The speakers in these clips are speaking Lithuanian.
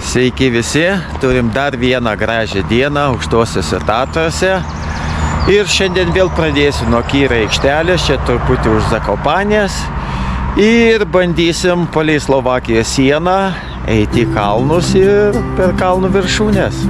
Sveiki visi, turim dar vieną gražią dieną aukštosiuose Tatruose. Ir šiandien vėl pradėsiu nuo Kyro aikštelės, čia truputį už Zakopanės. Ir bandysim palei Slovakijos sieną eiti į kalnus ir per kalnų viršūnės.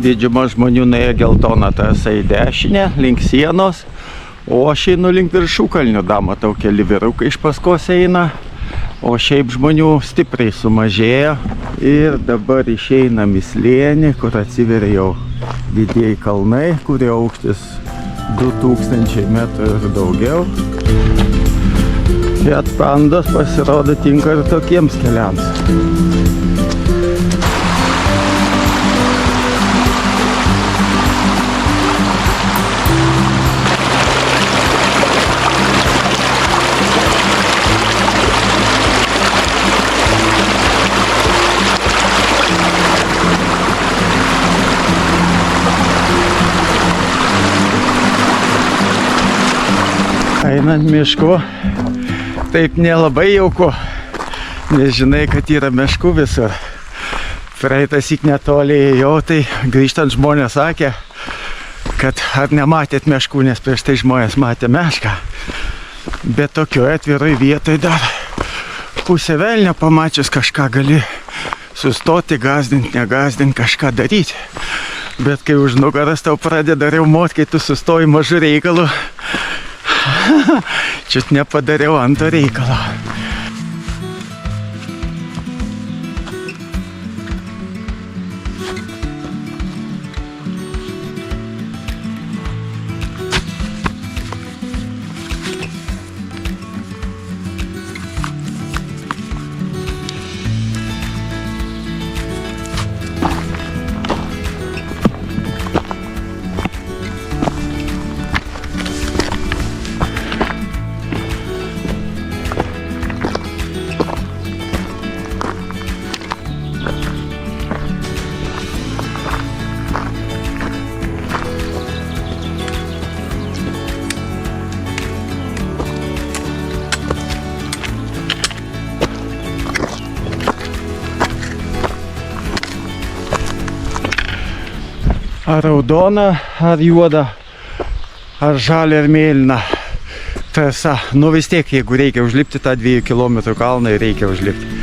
Didžiuma žmonių nuėjo geltoną trasą į dešinę, link sienos, o aš einu link viršukalnių, da matau keli vyrukai iš paskos eina, o šiaip žmonių stipriai sumažėjo ir dabar išeinam į slėnį, kur atsiveria jau didieji kalnai, kurio aukštis 2000 metrų ir daugiau. Fiat Pandos pasirodo tinka ir tokiems keliams. Einant mišku, taip nelabai jauku, nes žinai, kad yra miškų visur. Praeitąsyk netoli ėjau, tai grįžtant žmonės sakė, kad ar nematėt miškų, nes prieš tai žmonės matė mišką. Bet tokioje atviroj vietoj dar pusę velnio pamačius kažką gali sustoti, gazdinti, negazdinti, kažką daryti. Bet kai už nugaras tau pradeda riaumot, kai tu sustoji mažu reikalu, čiut nepadariau ant to reikalo. Ar raudona, ar juoda, ar žalia, ar mėlyna trasa. Nu vis tiek, jeigu reikia užlipti tą 2 kilometrų kalną, reikia užlipti.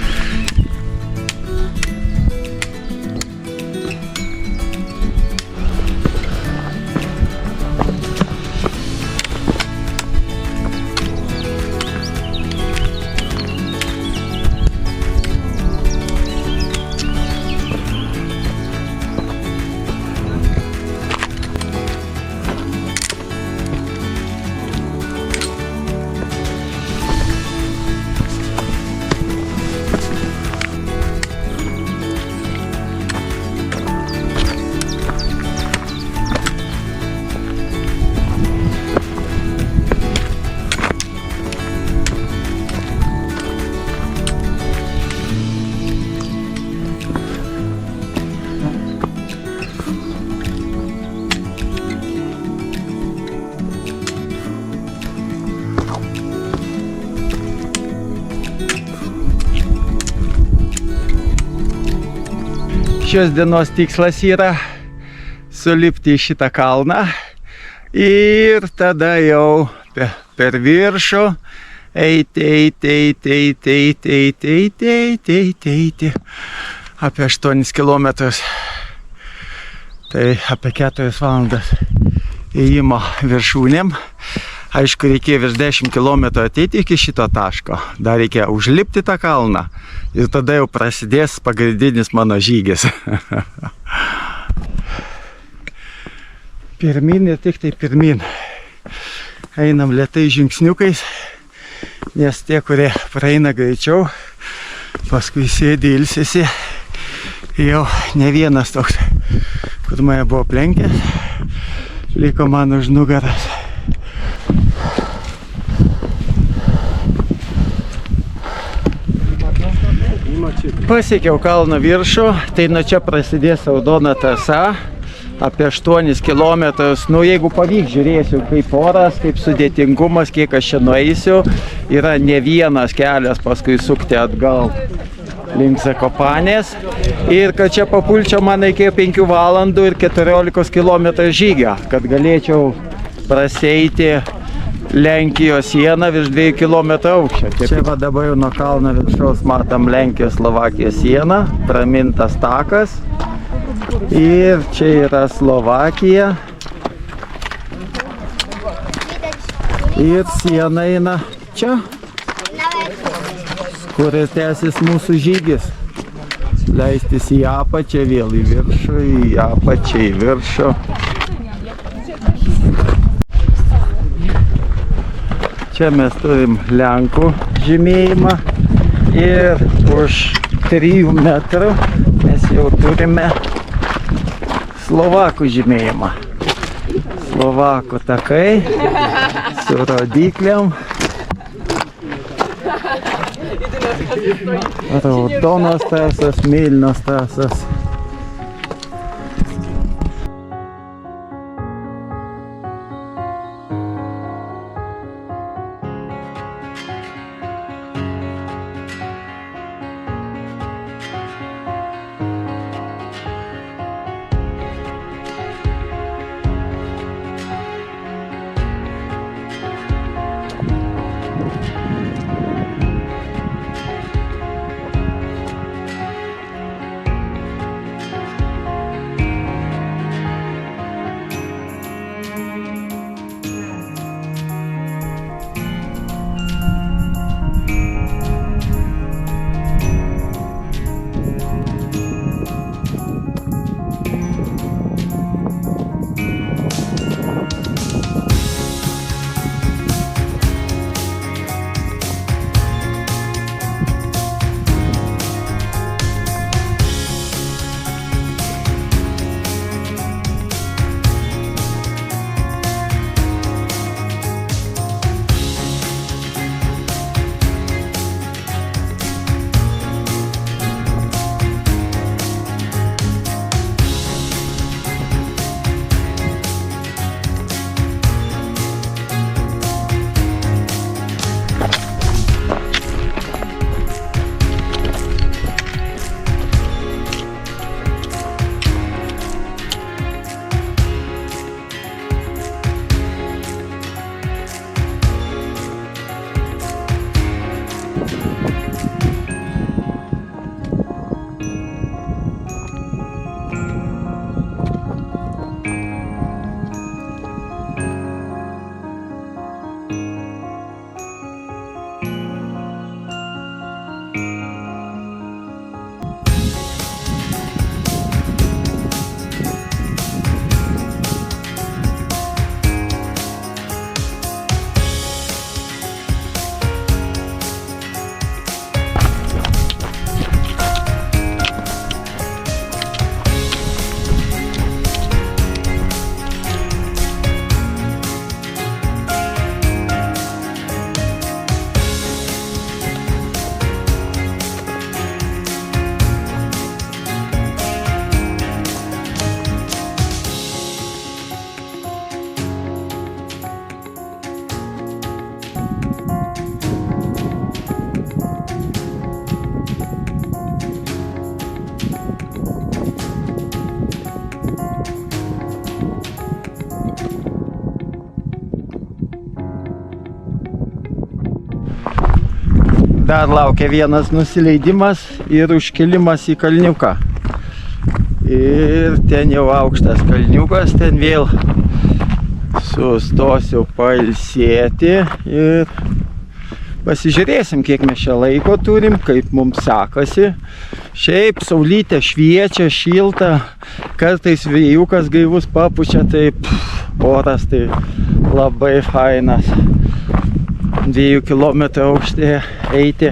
Šios dienos tikslas yra sulipti į šitą kalną ir tada jau per viršų eiti apie 8 kilometrus. Tai apie 4 valandas ėjimo viršūnėm. Aišku, reikėjo virš 10 km ateiti iki šito taško. Dar reikia užlipti tą kalną ir tada jau prasidės pagrindinis mano žygis. Pirmin ir tik tai pirmin. Einam lėtai žingsniukais, nes tie, kurie praeina greičiau, paskui sėdi ilsisi. Jau ne vienas toks, kur mane buvo aplenkęs, liko man už nugaras. Pasiekiau kalno viršų, tai nuo čia prasidės raudona trasa, apie 8 kilometrus. Nu, jeigu pavyks, žiūrėsiu, kaip oras, kaip sudėtingumas, kiek aš čia nueisiu. Yra ne vienas kelias paskui sukti atgal link Zakopanės. Ir kad čia papulčiau, man reikėjo 5 valandų ir 14 km žygio, kad galėčiau praseiti Lenkijos sieną virš 2 km aukščio. Čia va dabar jau nuo kalno viršaus matom Lenkijos Slovakijos sieną, pramintas takas. Ir čia yra Slovakija. Ir siena eina čia, kuris tęsis mūsų žygis. Leistis į apačią, vėl į viršų, į apačią, į viršų. Čia mes turim Lenkų žymėjimą ir už 3 metrų mes jau turime Slovakų žymėjimą. Slovakų takai su rodyklėm. Raudonos trasos, mėlynos trasos. Dar laukia vienas nusileidimas ir užkilimas į kalniuką. Ir ten jau aukštas kalniukas, ten vėl sustosiu pailsėti ir pasižiūrėsim, kiek mes čia laiko turim, kaip mums sekasi. Šiaip saulytė šviečia, šilta, kartais vėjukas gaivus papučia, tai oras tai labai fainas. 2 kilometrų aukštėje eiti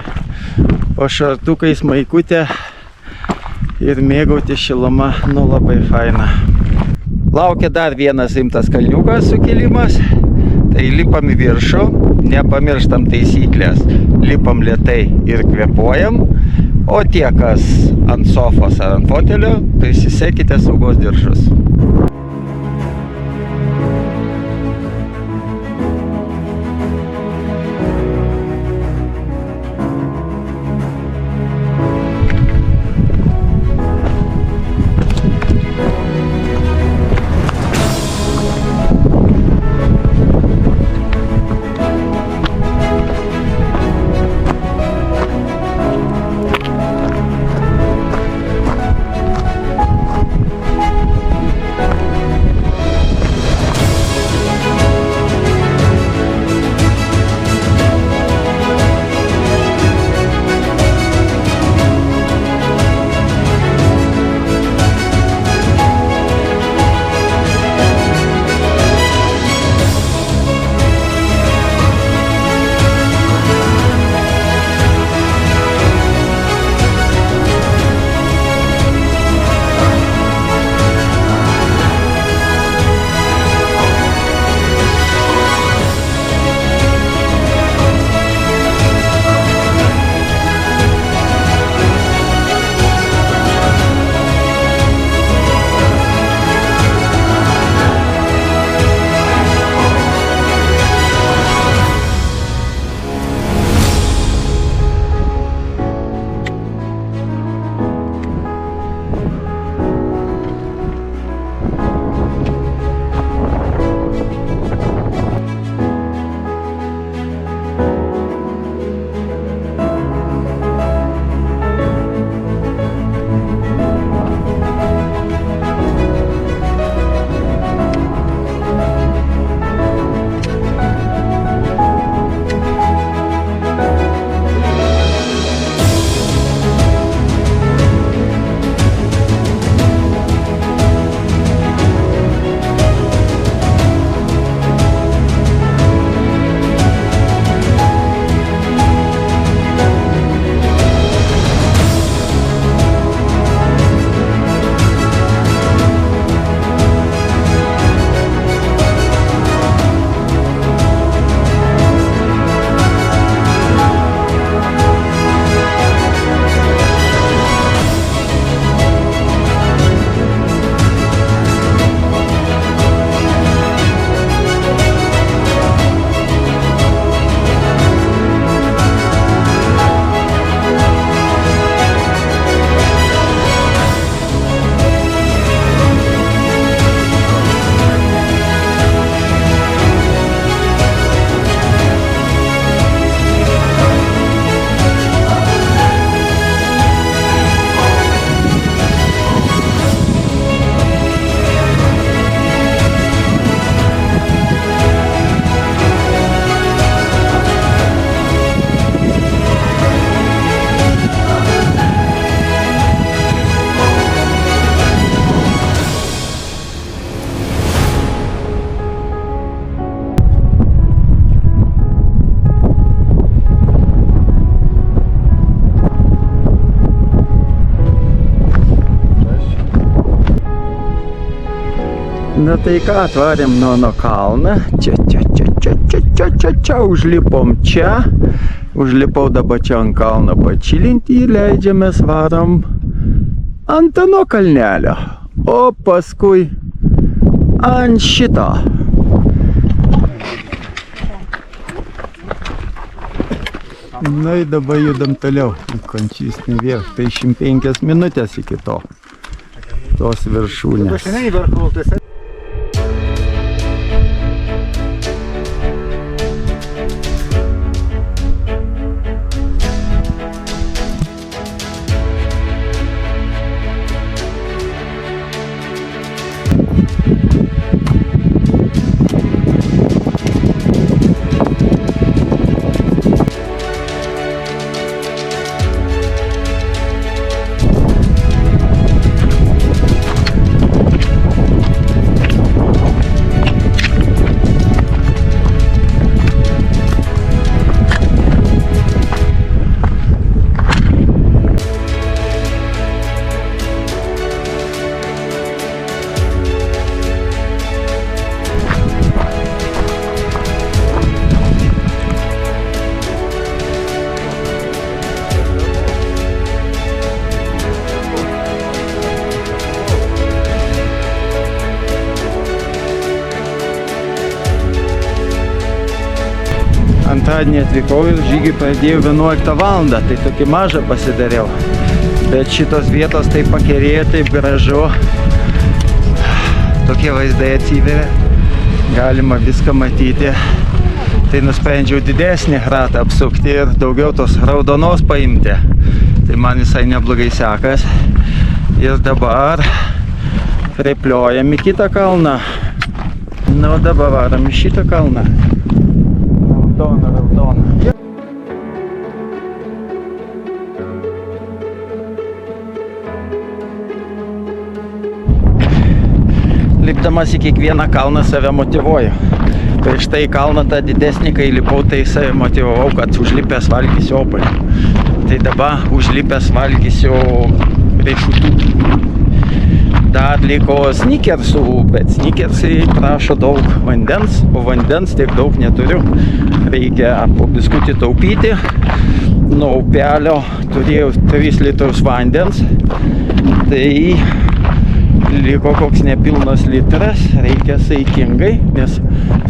po šartukais maikutę ir mėgauti šilumą, labai faina. Laukia dar vienas rimtas kalniukas sukilimas, tai lipam į viršų, nepamirštam taisyklės, lipam lėtai ir kvėpuojam, o tie, kas ant sofos ar ant fotelio, prisisekite saugos diržus. Na tai ką, atvarėm nuo kalną, čia, užlipom čia, užlipau dabar čia ant kalną pačilinti ir leidžiamės varom ant ano kalnelio, o paskui ant šito. Na ir dabar judam toliau, Končysnį vėl, 55 minutės iki to, tos viršūnės. Antradienį atvykau ir žygį pradėjau 11 valandą, tai tokį mažą pasidariau. Bet šitos vietos taip pakerėjo, taip gražu. Tokie vaizdai atsiveria, galima viską matyti. Tai nusprendžiau didesnį ratą apsukti ir daugiau tos raudonos paimti. Tai man visai neblogai sekas. Ir dabar pripliojam į kitą kalną. Na, dabar varam į šitą kalną. Raudona. Lipdamas į kiekvieną kalną save motyvuoju. Prieš tai kalną tą didesnį, kai lipau, tai save motyvavau, kad užlipęs valgysiu obuolį. Tai dabar užlipęs valgysiu riešutų. Dar liko snickersų, bet snickersai prašo daug vandens, o vandens tiek daug neturiu. Reikia po biskutį taupyti. Nuo upelio turėjau 3 litrus vandens. Tai liko koks nepilnas litras, reikia saikingai, nes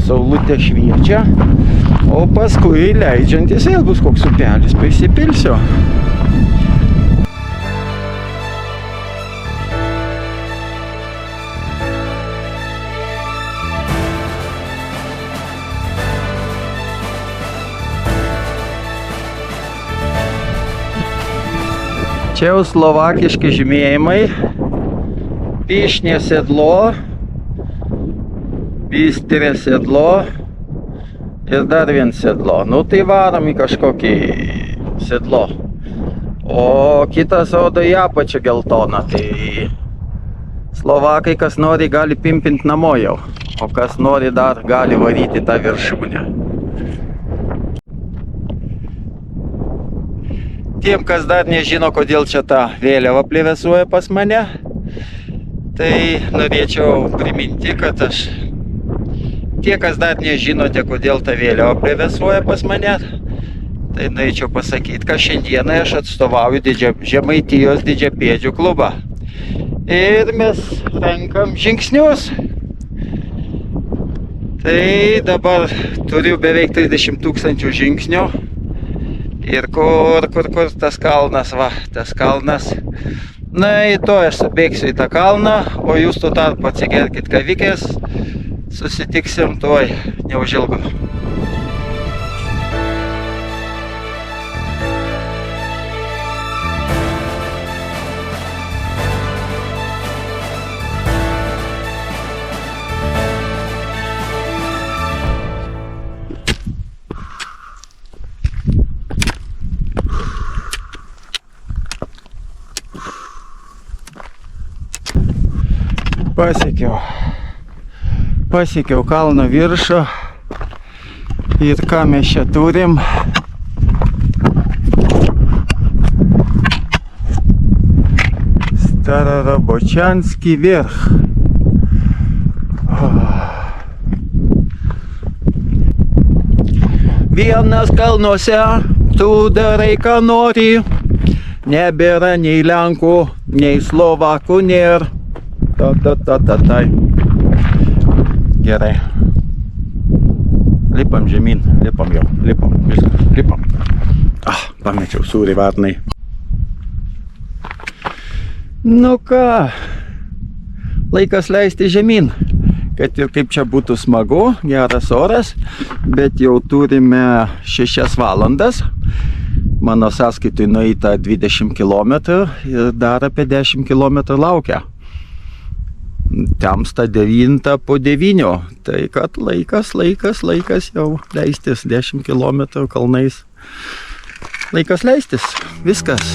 saulutė šviečia, o paskui leidžiantis vėl bus koks upelis, prisipilsiu. Čia jau slovakiški žymėjimai. Pišnė sedlo, Bistrė sedlo ir dar vien sedlo. Nu tai varom į kažkokį sedlo. O kitas rodo į apačią geltoną. Tai slovakai, kas nori, gali pimpinti namo jau. O kas nori, dar gali varyti tą viršūnę. Tiem, kas dar nežino, kodėl čia ta vėliava plevėsuoja pas mane, tai norėčiau priminti, kad tie, kas dar nežinote, kodėl ta vėliava plevėsuoja pas mane, tai norėčiau pasakyti, kad šiandieną aš atstovauju Žemaitijos didžiapėdžių klubą. Ir mes renkam žingsnius. Tai dabar turiu beveik 30 000 žingsnių. Ir kur tas kalnas, va, tas kalnas. Na, į to aš subėgsiu į tą kalną, o jūs tuo tarpu atsigerkit kavikės, susitiksim tuoj neužilgo. Pasiekiau kalno viršų ir ką mes čia turim. Stararabočianski virch. Vienas kalnuose, tu darai ką nori, nebėra nei Lenkų, nei Slovakų nėra. Tai. Gerai. Lipam žemyn, lipam, viskas, lipam. Pamečiau sūrį varnai. Nu ką, laikas leisti žemyn. Kad ir kaip čia būtų smagu, geras oras, bet jau turime 6 valandas. Mano sąskaitui nueita 20 km ir dar apie 10 km laukia. Temsta 9 po 9, tai kad laikas jau leistis 10 km kalnais. Laikas leistis, viskas.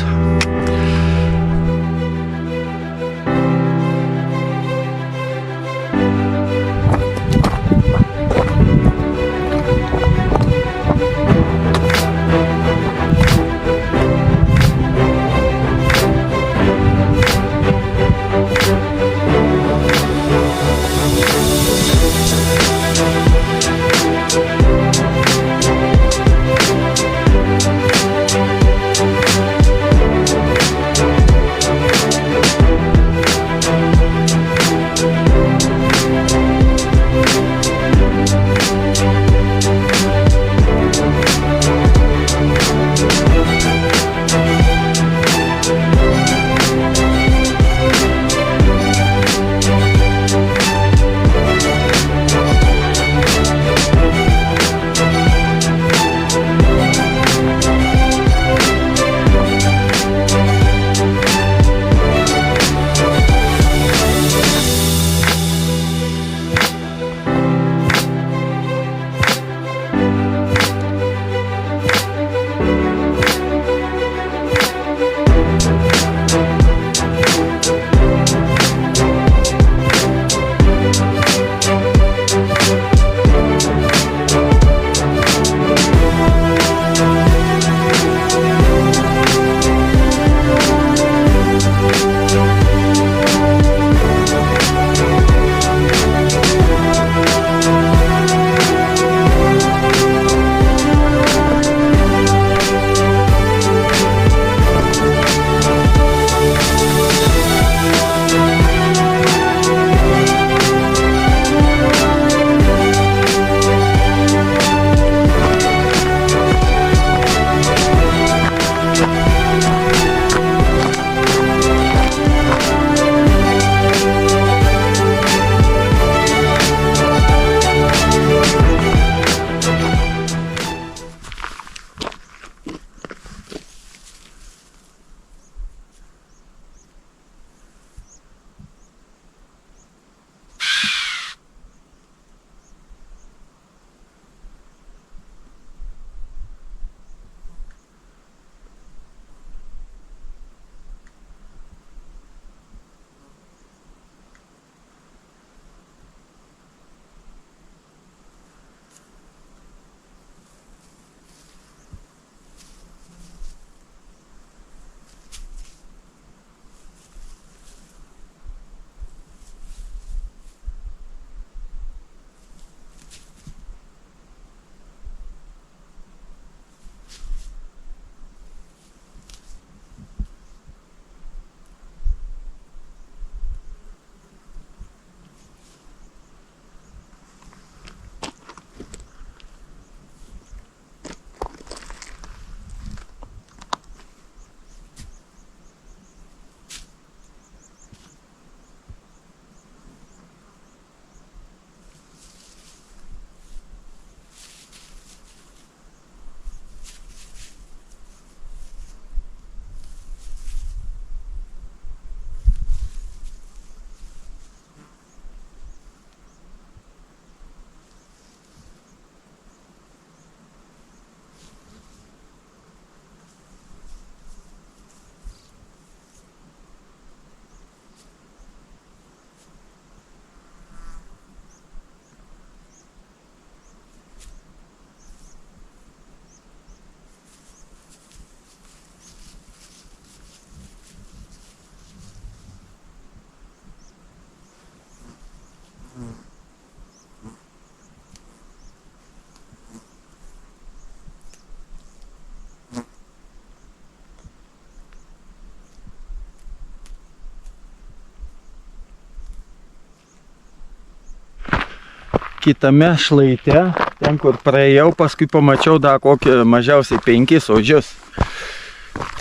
kitame šlaite, ten kur praėjau, paskui pamačiau dar kokį mažiausiai 5 ožius.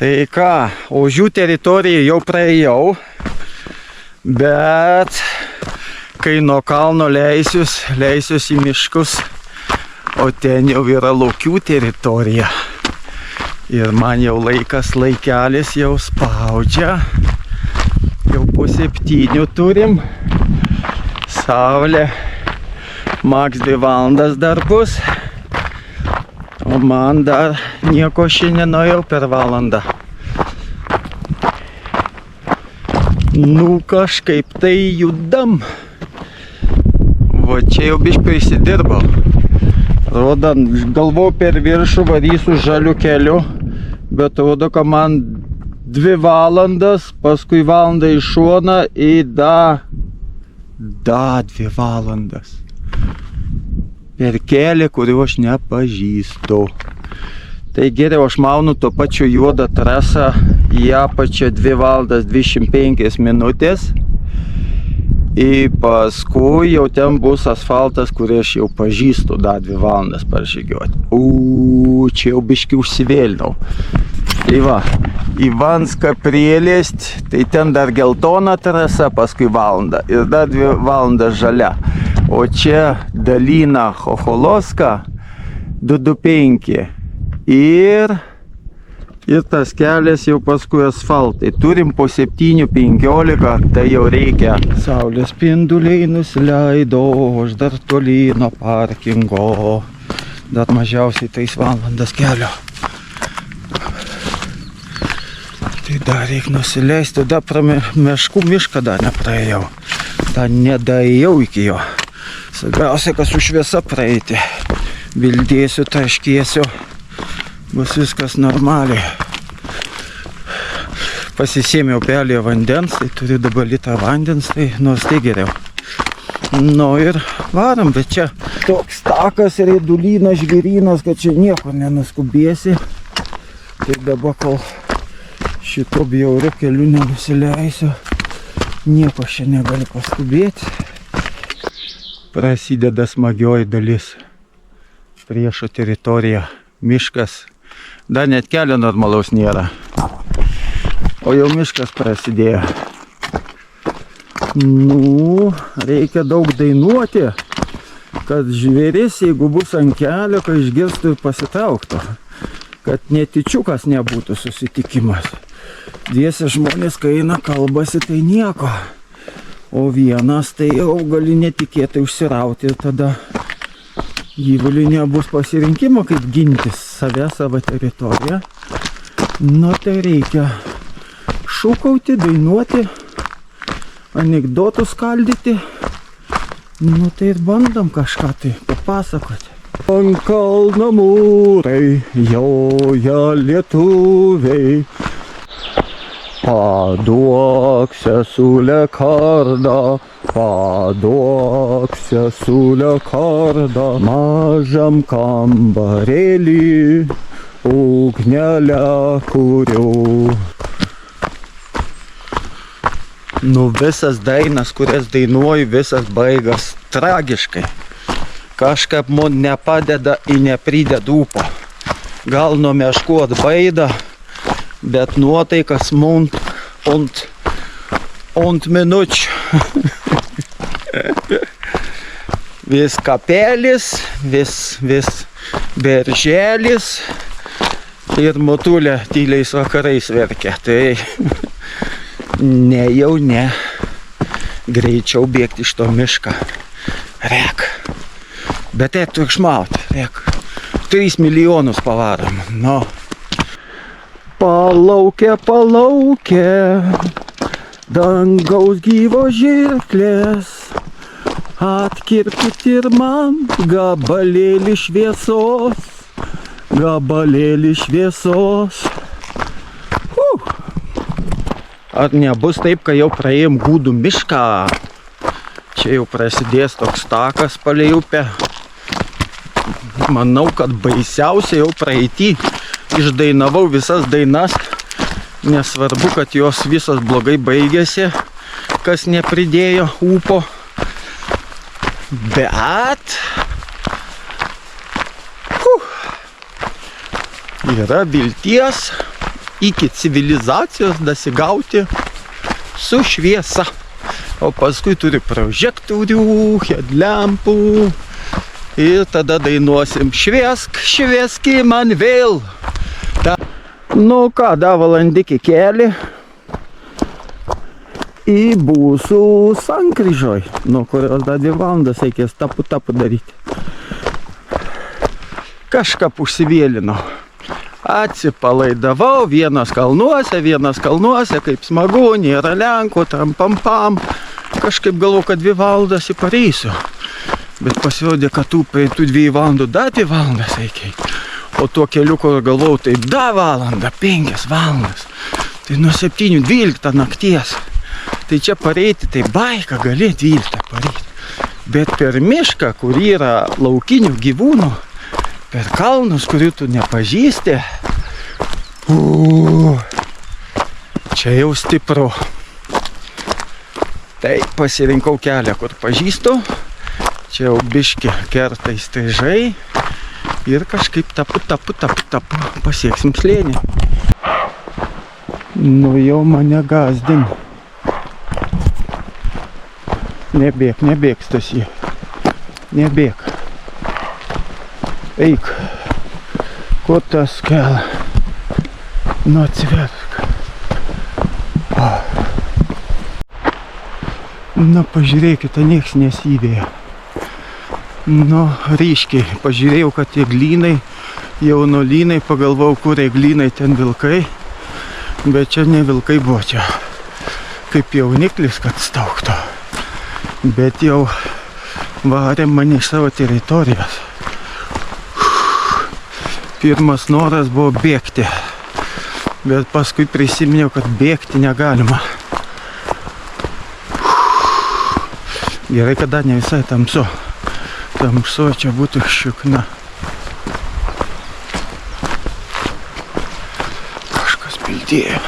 Tai ką, ožių teritoriją jau praėjau, bet kai nuo kalno leisius į miškus, o ten jau yra laukių teritorija. Ir man jau laikelis jau spaudžia. Jau po 7 turim. Saulė. Maks 2 valandas dar bus. O man dar nieko šiandien jau per valandą. Nu kažkaip tai judam. Va čia jau biškai prisidirbau. Rodo, galvau per viršų varysiu žaliu keliu, bet rodo, kad man 2 valandas, paskui valandą į šoną į da 2 valandas. Per kelią, kurio aš nepažįstu. Tai geriau aš maunu to pačiu juodą trasą į apačią 2 valandas 25 minutės. Ir paskui jau ten bus asfaltas, kurį aš jau pažįstu, dar 2 valandas paržygiuoti. Čia jau biški užsivėlinau. Tai va, į Vanską prielėst, tai ten dar geltona trasa, paskui valanda. Ir dar 2 valandas žalia. O čia Dalina Chocholovska 225. Ir tas kelias jau paskui asfaltai. Turim po 7:15, tai jau reikia. Saulės spinduliai nusileido, aš dar toli nuo parkingo. Dar mažiausiai 3 valandas kelio. Tai dar reikia nusileisti, dar pra mišką dar nepraėjau. Dar nedaėjau iki jo. Svarbiausia, kad su šviesa praeiti. Bildėsiu, taškėsiu. Bus viskas normaliai. Pasisėmiau upelėje vandens, tai turiu dabar litrą vandens, tai nors tai geriau. Nu ir varom, bet čia toks takas, rėdulynas, žvėrynas, kad čia nieko nenuskubėsi. Tai dabar kol šito bjauriu keliu nenusileisiu, nieko čia negali paskubėti. Prasideda smagioji dalis. Priešo teritorija, miškas. Dar net kelio normalaus nėra. O jau miškas prasidėjo. Nu, reikia daug dainuoti, kad žvėris, jeigu bus ant kelio, kad išgirstų ir pasitrauktų. Kad netyčiukas nebūtų susitikimas. Dviese žmonės, kai eina kalbasi, tai nieko. O vienas, tai jau gali netikėtai užsirauti ir tada gyvuliui nebus pasirinkimo, kaip gintis save, savo teritoriją. Nu, tai reikia šūkauti, dainuoti, anekdotus skaldyti. Nu, tai ir bandom kažką tai papasakoti. Ant kalno mūrai joja lietuviai. Paduok sesulę kardą, paduok sesulę kardą, mažam kambarėlį ugnelę kuriu. Nu, visas dainas, kurias dainuoju, visas baigas tragiškai. Kažkaip man nepadeda ir neprideda ūpo. Gal nuo meškų atbaida, bet nuotaikas man ant minučių. Vis kapelis, vis berželis ir motulė tyliais vakarais verkia. Tai ne, greičiau bėgti iš to mišką. Rek. Bet tai tu išmauti, rek. 3 milijonus pavarom. Nu. Palaukė, dangaus gyvo žirklės, atkirpkit ir man gabalėlį šviesos. Ar nebus taip, kai jau praėjom gūdų mišką? Čia jau prasidės toks takas palei upę. Manau, kad baisiausia jau praeity. Išdainavau visas dainas, nesvarbu, kad jos visos blogai baigėsi, kas nepridėjo ūpo. Bet yra vilties iki civilizacijos dasigauti su šviesa. O paskui turi prožektorių, headlampų ir tada dainuosim šviesk, švieski man vėl. Nu ką, da valandikį keli į būsų sankryžoj, nuo kurios dar 2 valandas reikės tapu daryti. Kažkaip užsivėlinau. Atsipalaidavau, vienas kalnuose, kaip smagu, nėra Lenkų, tam pam. Kažkaip galvoju, kad 2 valandas pareisiu. Bet pasirodė, kad tų 2 valandų dar 2 valandas reikia. O tuo keliu, kur galvojau, tai dar valandą, 5 valandas. Tai nuo 7:12 nakties. Tai čia pareiti, tai baika gali 12 pareiti. Bet per mišką, kur yra laukinių gyvūnų, per kalnus, kurių tu nepažįsti, čia jau stipru. Tai pasirinkau kelią, kur pažįstu. Čia jau biški kerta įstrižai. Ir kažkaip tapu, pasieksim slėnį. Nu jau mane gazdin. Nebėk, Stasy. Nebėk. Eik. Kur tas kelias? Nu atsiverk. Na pažiūrėkite, nieks nesivėja. Nu, ryškiai. Pažiūrėjau, kad tie glynai, jaunolynai, pagalvojau, kur glynai, ten vilkai. Bet čia ne vilkai buvo, čia kaip jauniklis, kad stauktų. Bet jau varėm mane iš savo teritorijos. Pirmas noras buvo bėgti. Bet paskui prisiminiau, kad bėgti negalima. Gerai, kada ne visai tamsu. Tamsu, čia būtų šikna. Kažkas pildėjo.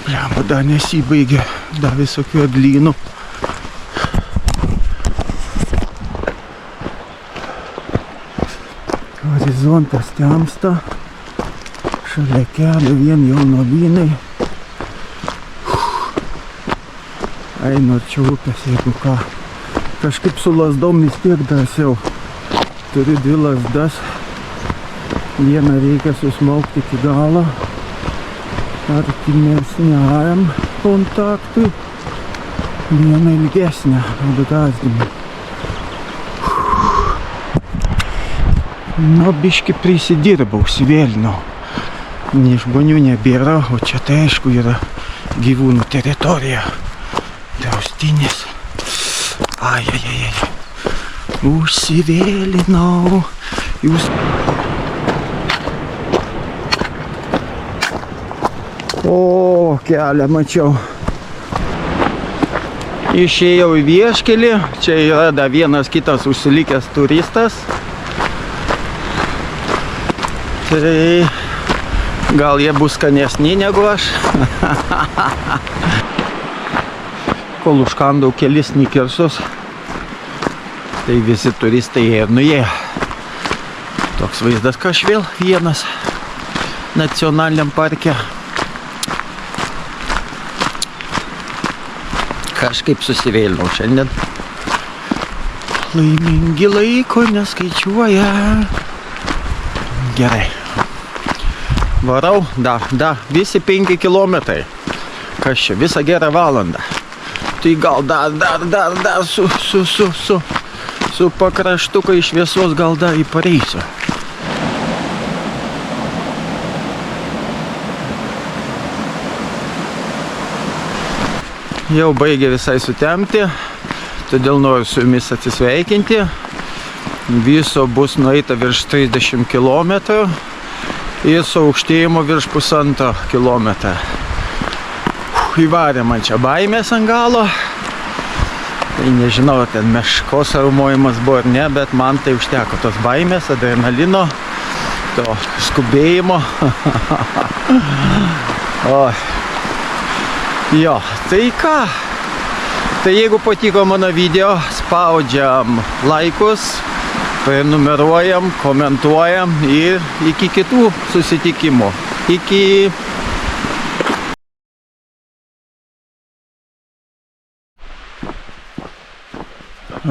Blemba, dar nesibaigė. Dar visokių eglynų. Horizontas temsta. Šalia kelio vien jaunolynai. Einu arčiau upės, jeigu ką. Kažkaip su lazdom vis tiek drąsiau. Turiu 2 lazdas. Vieną reikia susmaukti iki galo. Artimesniajam kontaktui. Vieną ilgesnę, atgazdinį. Nu, biški prisidirbau, užsivėlinau. Nei žmonių nebėra, o čia tai aišku yra gyvūnų teritorija. Draustinis. Ajajajaj. Užsivėlinau. Jūs... O, kelią mačiau. Išėjau į vieškelį. Čia yra dar vienas kitas užsilikęs turistas. Tai gal jie bus skanesni negu aš. Kol užkandau kelis snickersus, tai visi turistai ir nuėjo. Toks vaizdas, kad aš vėl vienas nacionaliniam parke. Kažkaip susivėlinau šiandien. Laimingi laiko neskaičiuoja. Gerai. Varau, visi 5 kilometrai. Kas čia, visą gerą valandą. Tai gal dar su pakraštukai šviesos gal dar pareisiu. Jau baigė visai sutemti, todėl noriu su jumis atsisveikinti. Viso bus nueita virš 30 km ir su aukštėjimu virš 1,5 km. Įvarė man čia baimės ant galo. Tai nežinau, ten meškos araumojimas buvo ar ne, bet man tai užteko tos baimės, adrenalino, to skubėjimo. O, jo, tai ką? Tai jeigu patiko mano video, spaudžiam laikus, prenumeruojam, komentuojam ir iki kitų susitikimų. Iki.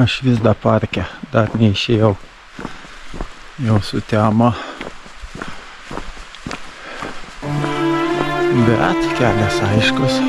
Aš vis dar parke, dar neišėjau. Jau sutemo. Bet kelias aiškus.